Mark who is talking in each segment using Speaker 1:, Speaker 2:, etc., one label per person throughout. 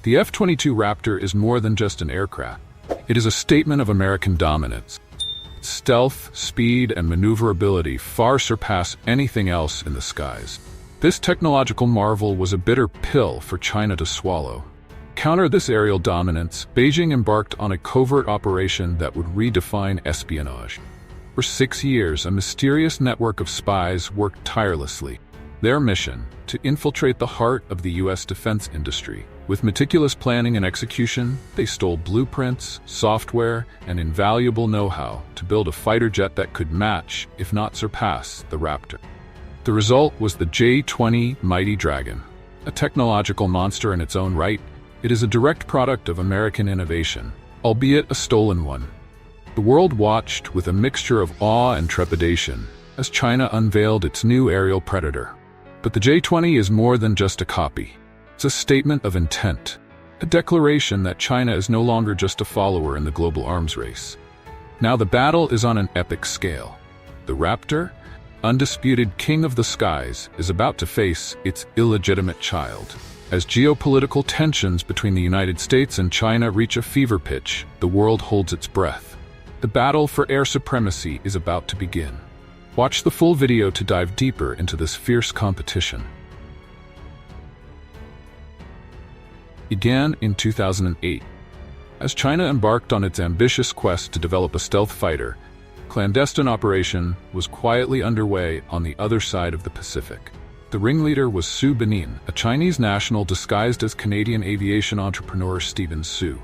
Speaker 1: The F-22 Raptor is more than just an aircraft. It is a statement of American dominance. Stealth, speed, and maneuverability far surpass anything else in the skies. This technological marvel was a bitter pill for China to swallow. To counter this aerial dominance, Beijing embarked on a covert operation that would redefine espionage. For 6 years, a mysterious network of spies worked tirelessly. Their mission, to infiltrate the heart of the U.S. defense industry. With meticulous planning and execution, they stole blueprints, software, and invaluable know-how to build a fighter jet that could match, if not surpass, the Raptor. The result was the J-20 Mighty Dragon. A technological monster in its own right, it is a direct product of American innovation, albeit a stolen one. The world watched with a mixture of awe and trepidation as China unveiled its new aerial predator. But the J-20 is more than just a copy. It's a statement of intent, a declaration that China is no longer just a follower in the global arms race. Now the battle is on an epic scale. The Raptor, undisputed king of the skies, is about to face its illegitimate child. As geopolitical tensions between the United States and China reach a fever pitch, the world holds its breath. The battle for air supremacy is about to begin. Watch the full video to dive deeper into this fierce competition. Began in 2008. As China embarked on its ambitious quest to develop a stealth fighter, a clandestine operation was quietly underway on the other side of the Pacific. The ringleader was Su Benin, a Chinese national disguised as Canadian aviation entrepreneur Steven Su.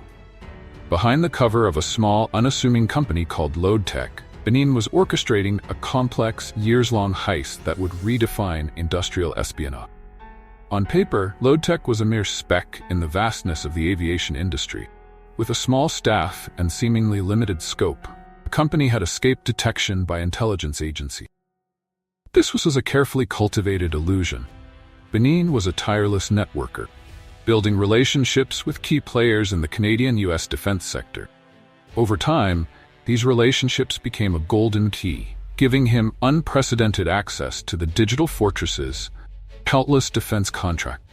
Speaker 1: Behind the cover of a small, unassuming company called LoadTech, Benin was orchestrating a complex, years-long heist that would redefine industrial espionage. On paper, LoadTech was a mere speck in the vastness of the aviation industry. With a small staff and seemingly limited scope, the company had escaped detection by intelligence agencies. This was a carefully cultivated illusion. Benin was a tireless networker, building relationships with key players in the Canadian-US defense sector. Over time, these relationships became a golden key, giving him unprecedented access to the digital fortresses, countless defense contracts.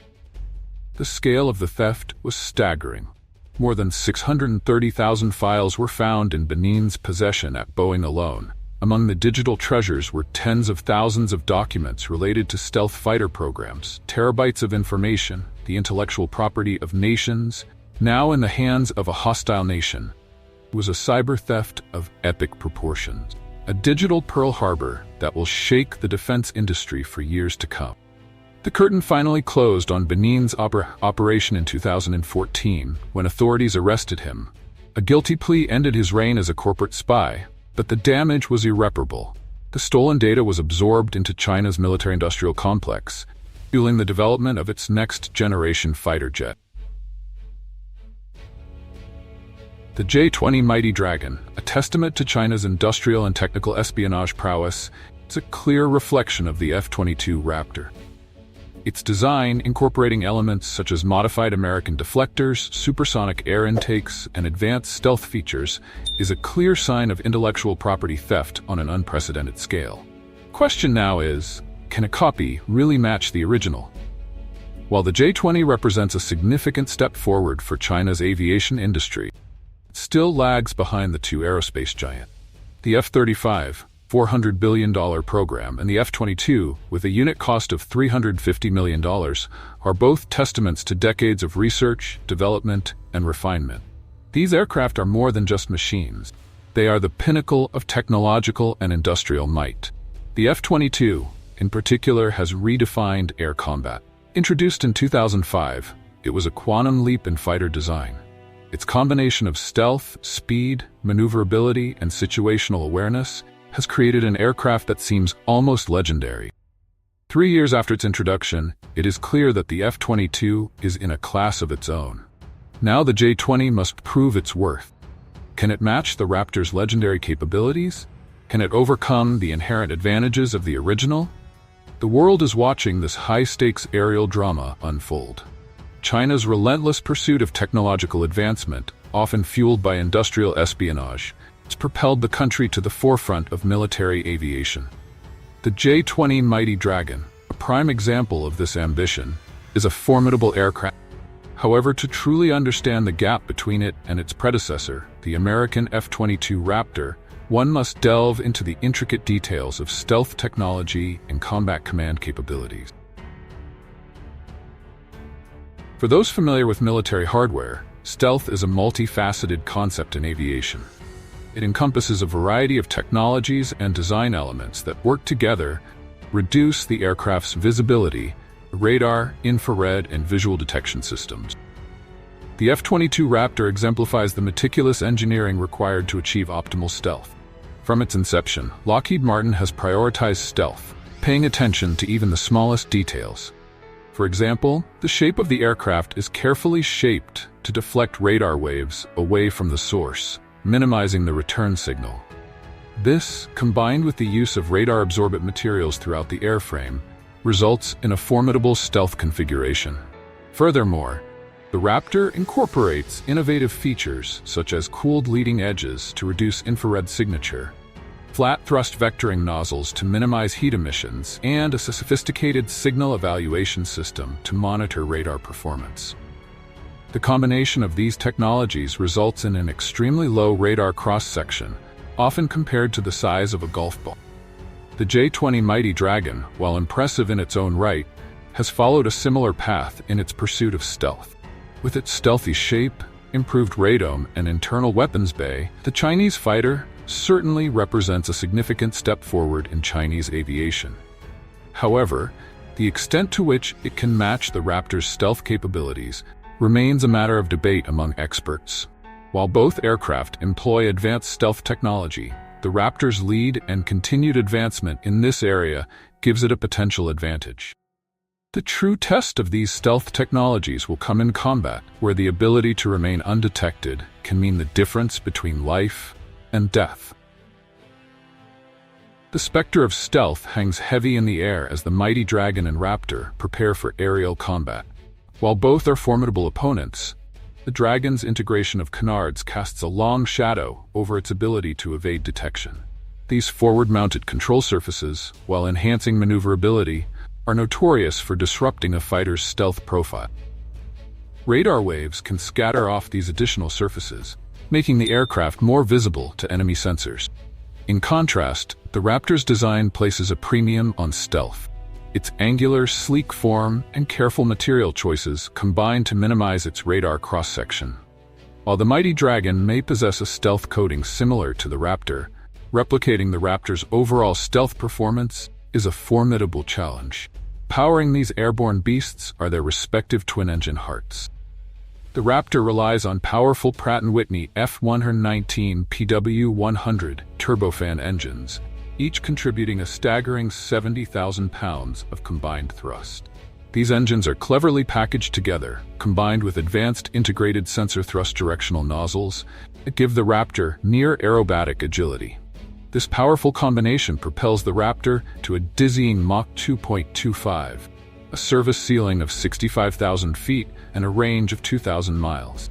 Speaker 1: The scale of the theft was staggering. More than 630,000 files were found in Benin's possession at Boeing alone. Among the digital treasures were tens of thousands of documents related to stealth fighter programs, terabytes of information, the intellectual property of nations, now in the hands of a hostile nation. It was a cyber theft of epic proportions, a digital Pearl Harbor that will shake the defense industry for years to come. The curtain finally closed on Benin's operation in 2014 when authorities arrested him. A guilty plea ended his reign as a corporate spy, but the damage was irreparable. The stolen data was absorbed into China's military-industrial complex, fueling the development of its next-generation fighter jet. The J-20 Mighty Dragon, a testament to China's industrial and technical espionage prowess, is a clear reflection of the F-22 Raptor. Its design, incorporating elements such as modified American deflectors, supersonic air intakes, and advanced stealth features, is a clear sign of intellectual property theft on an unprecedented scale. The question now is, can a copy really match the original? While the J-20 represents a significant step forward for China's aviation industry, it still lags behind the two aerospace giants. The F-35, $400 billion program, and the F-22, with a unit cost of $350 million, are both testaments to decades of research, development, and refinement. These aircraft are more than just machines. They are the pinnacle of technological and industrial might. The F-22, in particular, has redefined air combat. Introduced in 2005, it was a quantum leap in fighter design. Its combination of stealth, speed, maneuverability, and situational awareness has created an aircraft that seems almost legendary. 3 years after its introduction, it is clear that the F-22 is in a class of its own. Now the J-20 must prove its worth. Can it match the Raptor's legendary capabilities? Can it overcome the inherent advantages of the original? The world is watching this high-stakes aerial drama unfold. China's relentless pursuit of technological advancement, often fueled by industrial espionage, has propelled the country to the forefront of military aviation. The J-20 Mighty Dragon, a prime example of this ambition, is a formidable aircraft. However, to truly understand the gap between it and its predecessor, the American F-22 Raptor, one must delve into the intricate details of stealth technology and combat command capabilities. For those familiar with military hardware, stealth is a multifaceted concept in aviation. It encompasses a variety of technologies and design elements that work together to reduce the aircraft's visibility, radar, infrared, and visual detection systems. The F-22 Raptor exemplifies the meticulous engineering required to achieve optimal stealth. From its inception, Lockheed Martin has prioritized stealth, paying attention to even the smallest details. For example, the shape of the aircraft is carefully shaped to deflect radar waves away from the source, minimizing the return signal. This, combined with the use of radar-absorbent materials throughout the airframe, results in a formidable stealth configuration. Furthermore, the Raptor incorporates innovative features such as cooled leading edges to reduce infrared signature, flat thrust vectoring nozzles to minimize heat emissions, and a sophisticated signal evaluation system to monitor radar performance. The combination of these technologies results in an extremely low radar cross-section, often compared to the size of a golf ball. The J-20 Mighty Dragon, while impressive in its own right, has followed a similar path in its pursuit of stealth. With its stealthy shape, improved radome, and internal weapons bay, the Chinese fighter certainly represents a significant step forward in Chinese aviation. However, the extent to which it can match the Raptor's stealth capabilities remains a matter of debate among experts. While both aircraft employ advanced stealth technology, the Raptor's lead and continued advancement in this area gives it a potential advantage. The true test of these stealth technologies will come in combat, where the ability to remain undetected can mean the difference between life and death. The specter of stealth hangs heavy in the air as the Mighty Dragon and Raptor prepare for aerial combat. While both are formidable opponents, the Dragon's integration of canards casts a long shadow over its ability to evade detection. These forward-mounted control surfaces, while enhancing maneuverability, are notorious for disrupting a fighter's stealth profile. Radar waves can scatter off these additional surfaces, making the aircraft more visible to enemy sensors. In contrast, the Raptor's design places a premium on stealth. Its angular, sleek form and careful material choices combine to minimize its radar cross-section. While the Mighty Dragon may possess a stealth coating similar to the Raptor, replicating the Raptor's overall stealth performance is a formidable challenge. Powering these airborne beasts are their respective twin-engine hearts. The Raptor relies on powerful Pratt & Whitney F-119 PW100 turbofan engines, each contributing a staggering 70,000 pounds of combined thrust. These engines are cleverly packaged together, combined with advanced integrated sensor thrust directional nozzles that give the Raptor near aerobatic agility. This powerful combination propels the Raptor to a dizzying Mach 2.25, a service ceiling of 65,000 feet and a range of 2,000 miles.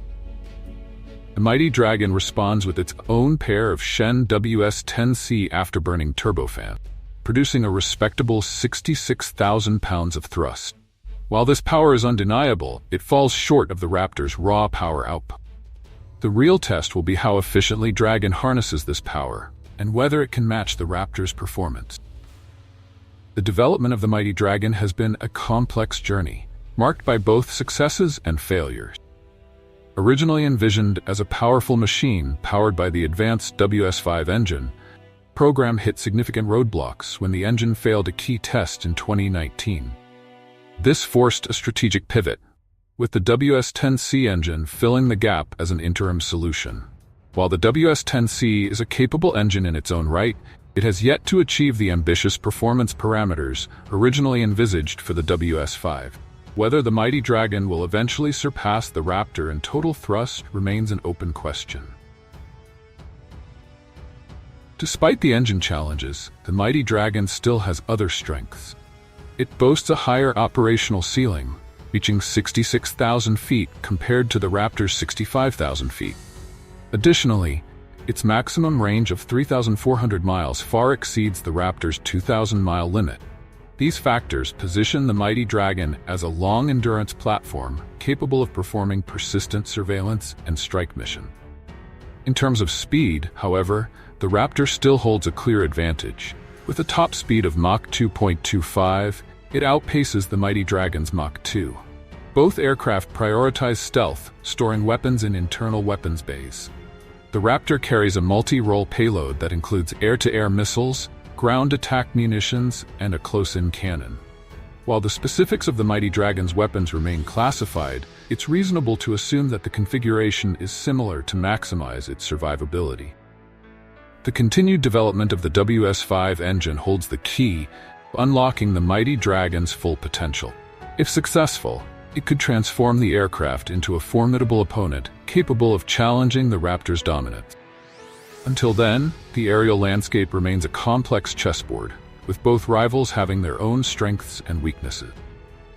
Speaker 1: The Mighty Dragon responds with its own pair of Shen WS-10C afterburning turbofan, producing a respectable 66,000 pounds of thrust. While this power is undeniable, it falls short of the Raptor's raw power output. The real test will be how efficiently Dragon harnesses this power, and whether it can match the Raptor's performance. The development of the Mighty Dragon has been a complex journey, marked by both successes and failures. Originally envisioned as a powerful machine powered by the advanced WS-5 engine, the program hit significant roadblocks when the engine failed a key test in 2019. This forced a strategic pivot, with the WS-10C engine filling the gap as an interim solution. While the WS-10C is a capable engine in its own right, it has yet to achieve the ambitious performance parameters originally envisaged for the WS-5. Whether the Mighty Dragon will eventually surpass the Raptor in total thrust remains an open question. Despite the engine challenges, the Mighty Dragon still has other strengths. It boasts a higher operational ceiling, reaching 66,000 feet compared to the Raptor's 65,000 feet. Additionally, its maximum range of 3,400 miles far exceeds the Raptor's 2,000-mile limit. These factors position the Mighty Dragon as a long-endurance platform capable of performing persistent surveillance and strike mission. In terms of speed, however, the Raptor still holds a clear advantage. With a top speed of Mach 2.25, it outpaces the Mighty Dragon's Mach 2. Both aircraft prioritize stealth, storing weapons in internal weapons bays. The Raptor carries a multi-role payload that includes air-to-air missiles, ground attack munitions, and a close-in cannon. While the specifics of the Mighty Dragon's weapons remain classified, it's reasonable to assume that the configuration is similar to maximize its survivability. The continued development of the WS-5 engine holds the key to unlocking the Mighty Dragon's full potential. If successful, it could transform the aircraft into a formidable opponent capable of challenging the Raptor's dominance. Until then, the aerial landscape remains a complex chessboard, with both rivals having their own strengths and weaknesses.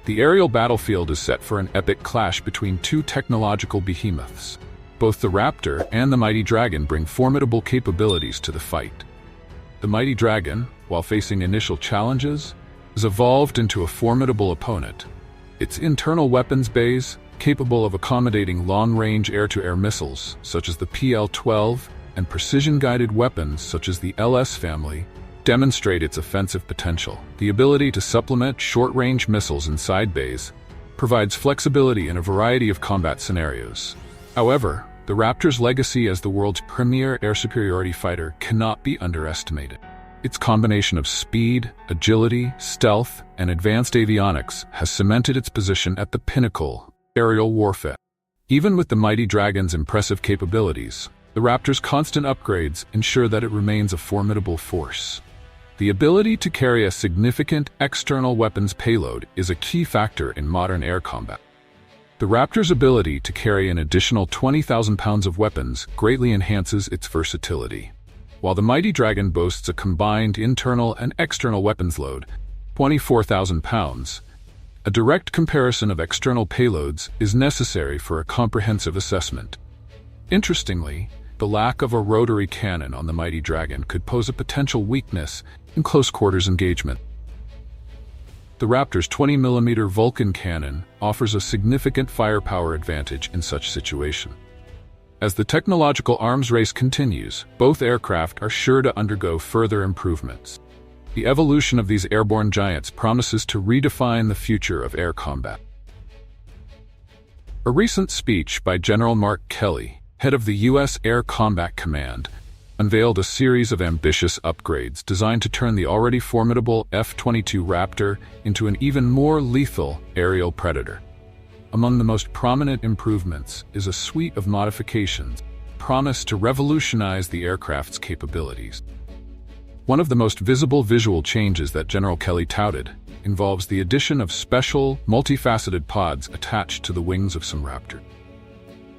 Speaker 1: The aerial battlefield is set for an epic clash between two technological behemoths. Both the Raptor and the Mighty Dragon bring formidable capabilities to the fight. The Mighty Dragon, while facing initial challenges, has evolved into a formidable opponent. Its internal weapons bays, capable of accommodating long-range air-to-air missiles, such as the PL-12, and precision-guided weapons, such as the LS family, demonstrate its offensive potential. The ability to supplement short-range missiles inside bays provides flexibility in a variety of combat scenarios. However, the Raptor's legacy as the world's premier air superiority fighter cannot be underestimated. Its combination of speed, agility, stealth, and advanced avionics has cemented its position at the pinnacle of aerial warfare. Even with the Mighty Dragon's impressive capabilities, the Raptor's constant upgrades ensure that it remains a formidable force. The ability to carry a significant external weapons payload is a key factor in modern air combat. The Raptor's ability to carry an additional 20,000 pounds of weapons greatly enhances its versatility. While the Mighty Dragon boasts a combined internal and external weapons load, 24,000 pounds, a direct comparison of external payloads is necessary for a comprehensive assessment. Interestingly, the lack of a rotary cannon on the Mighty Dragon could pose a potential weakness in close-quarters engagement. The Raptor's 20mm Vulcan cannon offers a significant firepower advantage in such situation. As the technological arms race continues, both aircraft are sure to undergo further improvements. The evolution of these airborne giants promises to redefine the future of air combat. A recent speech by General Mark Kelly, head of the U.S. Air Combat Command, unveiled a series of ambitious upgrades designed to turn the already formidable F-22 Raptor into an even more lethal aerial predator. Among the most prominent improvements is a suite of modifications promised to revolutionize the aircraft's capabilities. One of the most visible visual changes that General Kelly touted involves the addition of special, multifaceted pods attached to the wings of some Raptor.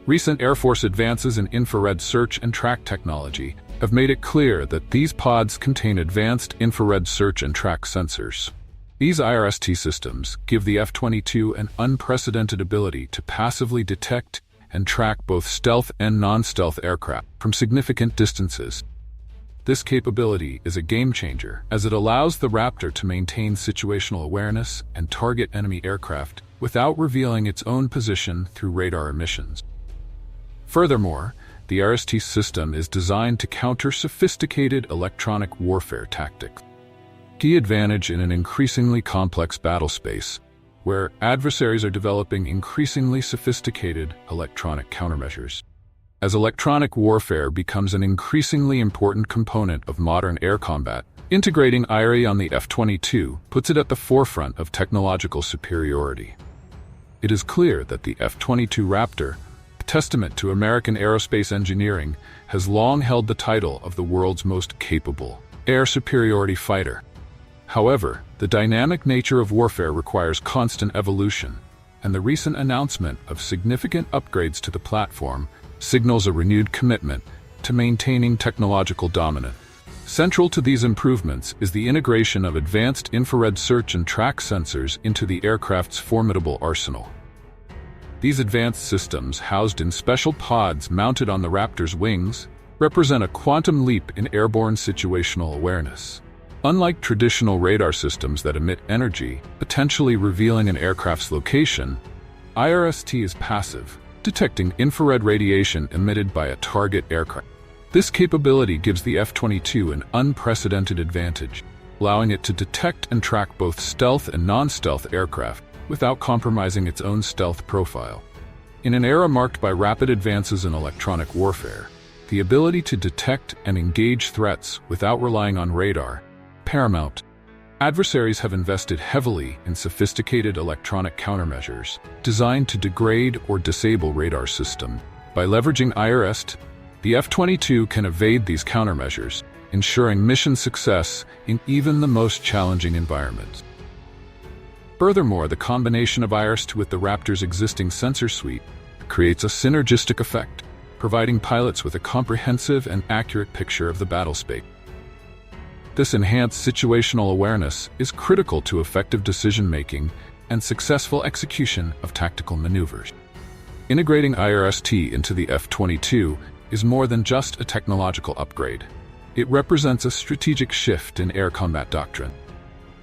Speaker 1: Recent Air Force advances in infrared search and track technology have made it clear that these pods contain advanced infrared search and track sensors. These IRST systems give the F-22 an unprecedented ability to passively detect and track both stealth and non-stealth aircraft from significant distances. This capability is a game-changer, as it allows the Raptor to maintain situational awareness and target enemy aircraft without revealing its own position through radar emissions. Furthermore, the IRST system is designed to counter sophisticated electronic warfare tactics. Key advantage in an increasingly complex battle space, where adversaries are developing increasingly sophisticated electronic countermeasures. As electronic warfare becomes an increasingly important component of modern air combat, integrating IRE on the F-22 puts it at the forefront of technological superiority. It is clear that the F-22 Raptor, testament to American aerospace engineering, has long held the title of the world's most capable air superiority fighter. However, the dynamic nature of warfare requires constant evolution, and the recent announcement of significant upgrades to the platform signals a renewed commitment to maintaining technological dominance. Central to these improvements is the integration of advanced infrared search and track sensors into the aircraft's formidable arsenal. These advanced systems, housed in special pods mounted on the Raptor's wings, represent a quantum leap in airborne situational awareness. Unlike traditional radar systems that emit energy, potentially revealing an aircraft's location, IRST is passive, detecting infrared radiation emitted by a target aircraft. This capability gives the F-22 an unprecedented advantage, allowing it to detect and track both stealth and non-stealth aircraft without compromising its own stealth profile. In an era marked by rapid advances in electronic warfare, the ability to detect and engage threats without relying on radar is paramount. Adversaries have invested heavily in sophisticated electronic countermeasures designed to degrade or disable radar systems. By leveraging IRST, the F-22 can evade these countermeasures, ensuring mission success in even the most challenging environments. Furthermore, the combination of IRST with the Raptor's existing sensor suite creates a synergistic effect, providing pilots with a comprehensive and accurate picture of the battlespace. This enhanced situational awareness is critical to effective decision-making and successful execution of tactical maneuvers. Integrating IRST into the F-22 is more than just a technological upgrade. It represents a strategic shift in air combat doctrine.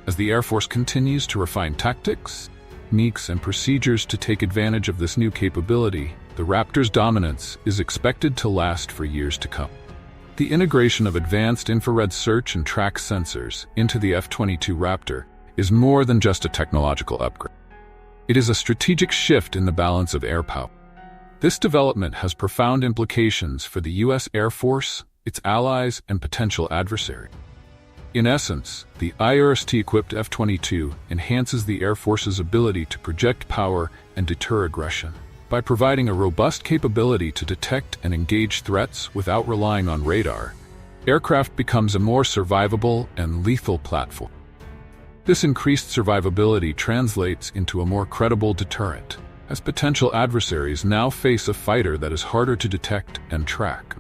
Speaker 1: As the Air Force continues to refine tactics, techniques, and procedures to take advantage of this new capability, the Raptor's dominance is expected to last for years to come. The integration of advanced infrared search and track sensors into the F-22 Raptor is more than just a technological upgrade. It is a strategic shift in the balance of air power. This development has profound implications for the U.S. Air Force, its allies, and potential adversaries. In essence, the IRST-equipped F-22 enhances the Air Force's ability to project power and deter aggression. By providing a robust capability to detect and engage threats without relying on radar, aircraft becomes a more survivable and lethal platform. This increased survivability translates into a more credible deterrent, as potential adversaries now face a fighter that is harder to detect and track.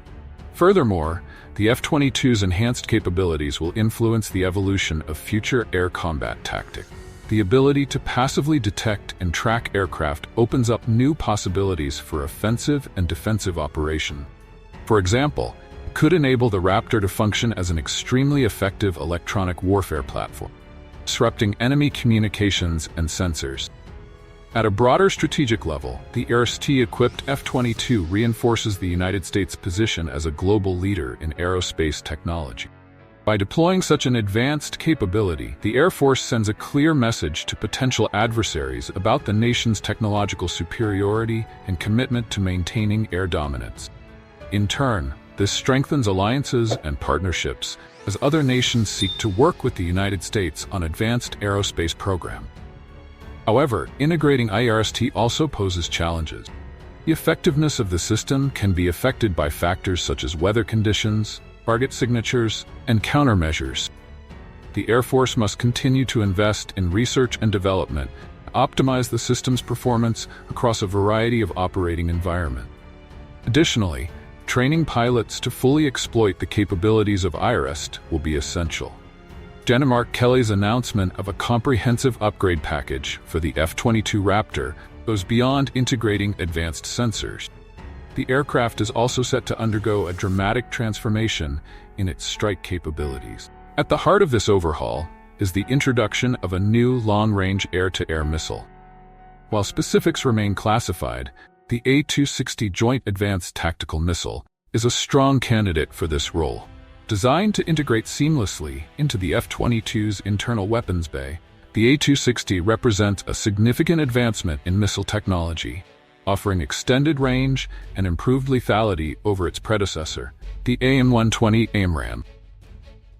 Speaker 1: Furthermore, the F-22's enhanced capabilities will influence the evolution of future air combat tactics. The ability to passively detect and track aircraft opens up new possibilities for offensive and defensive operation. For example, it could enable the Raptor to function as an extremely effective electronic warfare platform, disrupting enemy communications and sensors. At a broader strategic level, the IRST-equipped F-22 reinforces the United States' position as a global leader in aerospace technology. By deploying such an advanced capability, the Air Force sends a clear message to potential adversaries about the nation's technological superiority and commitment to maintaining air dominance. In turn, this strengthens alliances and partnerships as other nations seek to work with the United States on advanced aerospace programs. However, integrating IRST also poses challenges. The effectiveness of the system can be affected by factors such as weather conditions, target signatures, and countermeasures. The Air Force must continue to invest in research and development to optimize the system's performance across a variety of operating environments. Additionally, training pilots to fully exploit the capabilities of IRST will be essential. General Mark Kelly's announcement of a comprehensive upgrade package for the F-22 Raptor goes beyond integrating advanced sensors. The aircraft is also set to undergo a dramatic transformation in its strike capabilities. At the heart of this overhaul is the introduction of a new long-range air-to-air missile. While specifics remain classified, the A-260 Joint Advanced Tactical Missile is a strong candidate for this role. Designed to integrate seamlessly into the F-22's internal weapons bay, the A-260 represents a significant advancement in missile technology, offering extended range and improved lethality over its predecessor, the AIM-120 AIMRAAM.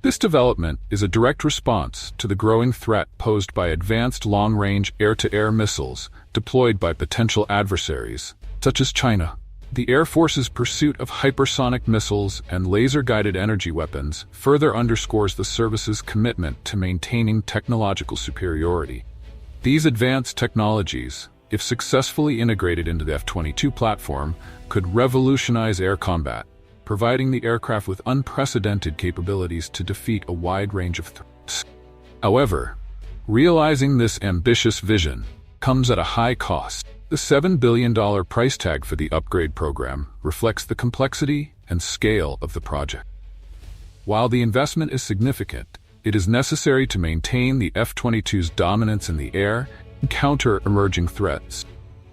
Speaker 1: This development is a direct response to the growing threat posed by advanced long-range air-to-air missiles deployed by potential adversaries, such as China. The Air Force's pursuit of hypersonic missiles and laser-guided energy weapons further underscores the service's commitment to maintaining technological superiority. These advanced technologies, if successfully integrated into the F-22 platform, could revolutionize air combat, providing the aircraft with unprecedented capabilities to defeat a wide range of threats. However, realizing this ambitious vision comes at a high cost. The $7 billion price tag for the upgrade program reflects the complexity and scale of the project. While the investment is significant, it is necessary to maintain the F-22's dominance in the air and counter emerging threats.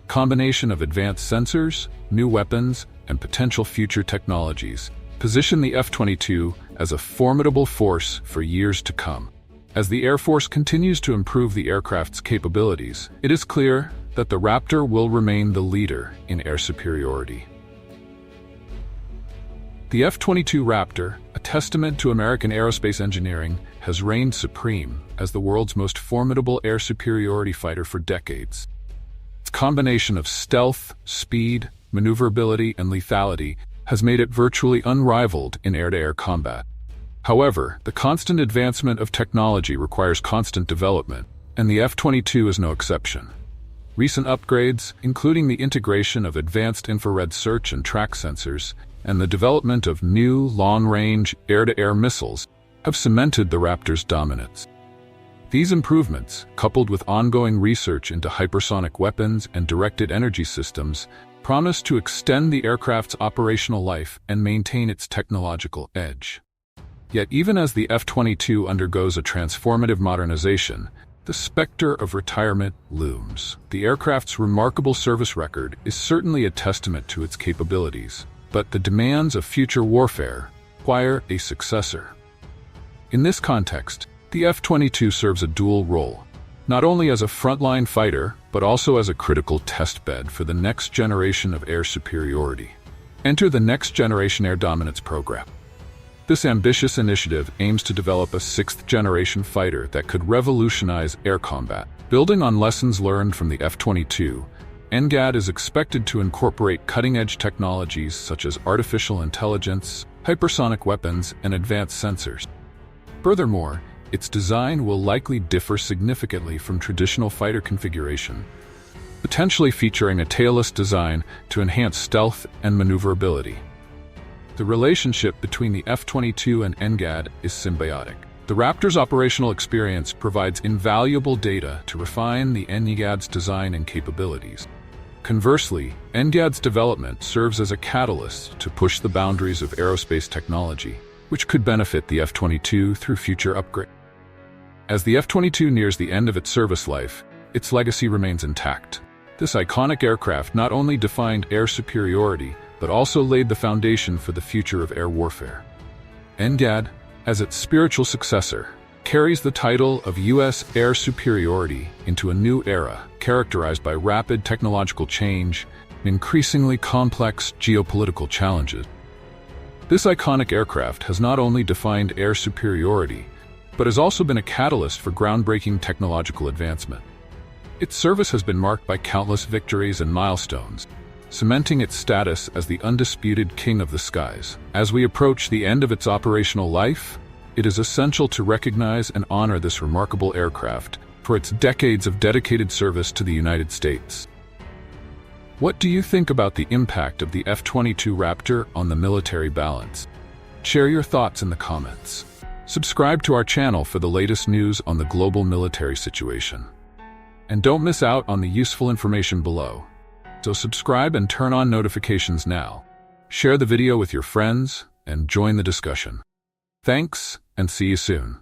Speaker 1: Combination of advanced sensors, new weapons, and potential future technologies position the F-22 as a formidable force for years to come. As the Air Force continues to improve the aircraft's capabilities, it is clear that the Raptor will remain the leader in air superiority. The F-22 Raptor, a testament to American aerospace engineering, has reigned supreme as the world's most formidable air superiority fighter for decades. Its combination of stealth, speed, maneuverability, and lethality has made it virtually unrivaled in air-to-air combat. However, the constant advancement of technology requires constant development, and the F-22 is no exception. Recent upgrades, including the integration of advanced infrared search and track sensors, and the development of new, long-range, air-to-air missiles, have cemented the Raptor's dominance. These improvements, coupled with ongoing research into hypersonic weapons and directed energy systems, promise to extend the aircraft's operational life and maintain its technological edge. Yet even as the F-22 undergoes a transformative modernization, the specter of retirement looms. The aircraft's remarkable service record is certainly a testament to its capabilities, but the demands of future warfare require a successor. In this context, the F-22 serves a dual role, not only as a frontline fighter, but also as a critical test bed for the next generation of air superiority. Enter the Next Generation Air Dominance program. This ambitious initiative aims to develop a sixth-generation fighter that could revolutionize air combat. Building on lessons learned from the F-22, NGAD is expected to incorporate cutting-edge technologies such as artificial intelligence, hypersonic weapons, and advanced sensors. Furthermore, its design will likely differ significantly from traditional fighter configuration, potentially featuring a tailless design to enhance stealth and maneuverability. The relationship between the F-22 and NGAD is symbiotic. The Raptor's operational experience provides invaluable data to refine the NGAD's design and capabilities. Conversely, NGAD's development serves as a catalyst to push the boundaries of aerospace technology, which could benefit the F-22 through future upgrades. As the F-22 nears the end of its service life, its legacy remains intact. This iconic aircraft not only defined air superiority, but also laid the foundation for the future of air warfare. NGAD, as its spiritual successor, carries the title of U.S. air superiority into a new era characterized by rapid technological change and increasingly complex geopolitical challenges. This iconic aircraft has not only defined air superiority, but has also been a catalyst for groundbreaking technological advancement. Its service has been marked by countless victories and milestones, cementing its status as the undisputed king of the skies. As we approach the end of its operational life, it is essential to recognize and honor this remarkable aircraft for its decades of dedicated service to the United States. What do you think about the impact of the F-22 Raptor on the military balance? Share your thoughts in the comments. Subscribe to our channel for the latest news on the global military situation. And don't miss out on the useful information below. So subscribe and turn on notifications now. Share the video with your friends and join the discussion. Thanks, and see you soon.